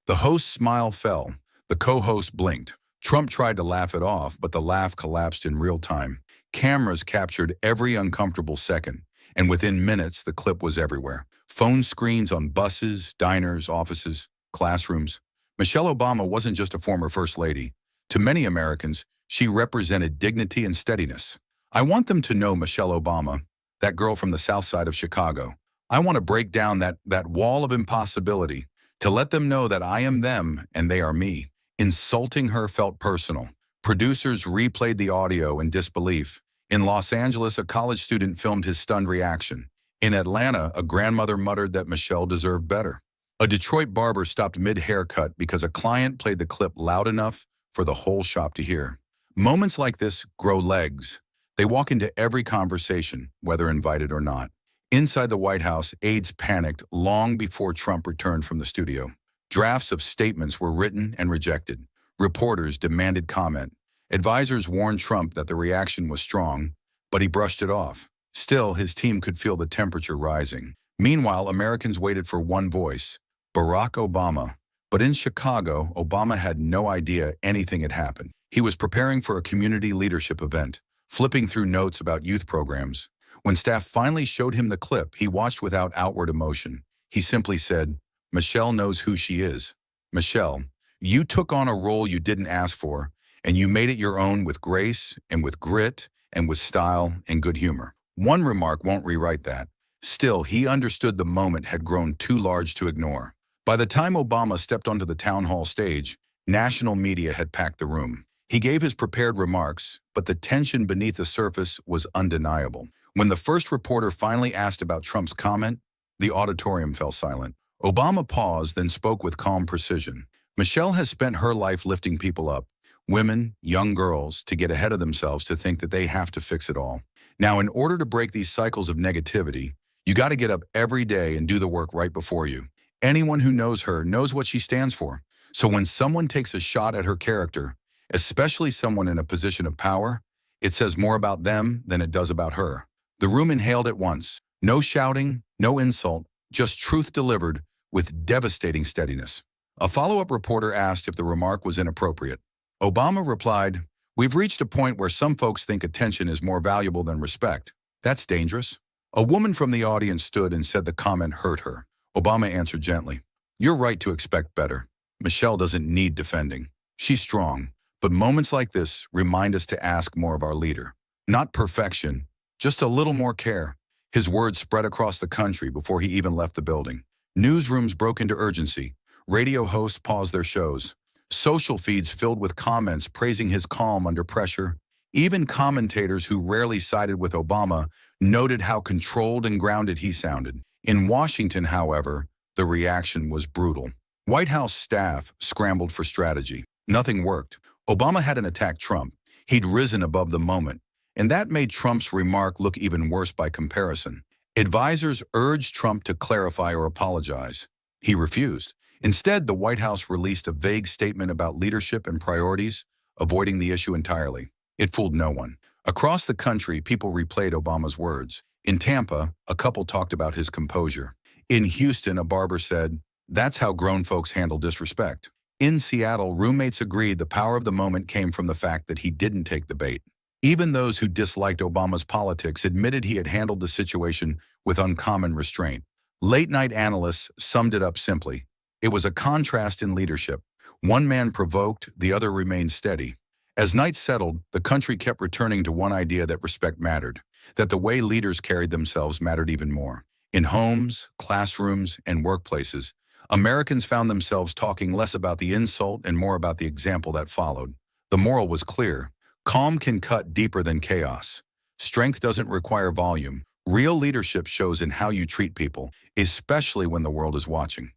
The host's smile fell. The co-host blinked. Trump tried to laugh it off, but the laugh collapsed in real time. Cameras captured every uncomfortable second, and within minutes, the clip was everywhere. Phone screens on buses, diners, offices, classrooms. Michelle Obama wasn't just a former First Lady. To many Americans, she represented dignity and steadiness. I want them to know Michelle Obama, that girl from the south side of Chicago. I want to break down that wall of impossibility, to let them know that I am them and they are me. Insulting her felt personal. Producers replayed the audio in disbelief. In Los Angeles, a college student filmed his stunned reaction. In Atlanta, a grandmother muttered that Michelle deserved better. A Detroit barber stopped mid-haircut because a client played the clip loud enough for the whole shop to hear. Moments like this grow legs. They walk into every conversation, whether invited or not. Inside the White House, aides panicked long before Trump returned from the studio. Drafts of statements were written and rejected. Reporters demanded comment. Advisors warned Trump that the reaction was strong, but he brushed it off. Still, his team could feel the temperature rising. Meanwhile, Americans waited for one voice, Barack Obama. But in Chicago, Obama had no idea anything had happened. He was preparing for a community leadership event, flipping through notes about youth programs. When staff finally showed him the clip, he watched without outward emotion. He simply said, "Michelle knows who she is. Michelle, you took on a role you didn't ask for, and you made it your own with grace and with grit and with style and good humor." One remark won't rewrite that. Still, he understood the moment had grown too large to ignore. By the time Obama stepped onto the town hall stage, national media had packed the room. He gave his prepared remarks, but the tension beneath the surface was undeniable. When the first reporter finally asked about Trump's comment, the auditorium fell silent. Obama paused, then spoke with calm precision. Michelle has spent her life lifting people up, women, young girls, to get ahead of themselves, to think that they have to fix it all. Now, in order to break these cycles of negativity, you got to get up every day and do the work right before you. Anyone who knows her knows what she stands for. So when someone takes a shot at her character, especially someone in a position of power, it says more about them than it does about her. The room inhaled at once. No shouting, no insult, just truth delivered with devastating steadiness. A follow-up reporter asked if the remark was inappropriate. Obama replied, "We've reached a point where some folks think attention is more valuable than respect. That's dangerous." A woman from the audience stood and said the comment hurt her. Obama answered gently, "You're right to expect better. Michelle doesn't need defending. She's strong. But moments like this remind us to ask more of our leader. Not perfection, just a little more care." His words spread across the country before he even left the building. Newsrooms broke into urgency. Radio hosts paused their shows. Social feeds filled with comments praising his calm under pressure. Even commentators who rarely sided with Obama noted how controlled and grounded he sounded. In Washington, however, the reaction was brutal. White House staff scrambled for strategy. Nothing worked. Obama hadn't attacked Trump. He'd risen above the moment. And that made Trump's remark look even worse by comparison. Advisors urged Trump to clarify or apologize. He refused. Instead, the White House released a vague statement about leadership and priorities, avoiding the issue entirely. It fooled no one. Across the country, people replayed Obama's words. In Tampa, a couple talked about his composure. In Houston, a barber said, "That's how grown folks handle disrespect." In Seattle, roommates agreed the power of the moment came from the fact that he didn't take the bait. Even those who disliked Obama's politics admitted he had handled the situation with uncommon restraint. Late-night analysts summed it up simply. It was a contrast in leadership. One man provoked, the other remained steady. As night settled, the country kept returning to one idea: that respect mattered, that the way leaders carried themselves mattered even more. In homes, classrooms, and workplaces, Americans found themselves talking less about the insult and more about the example that followed. The moral was clear. Calm can cut deeper than chaos. Strength doesn't require volume. Real leadership shows in how you treat people, especially when the world is watching.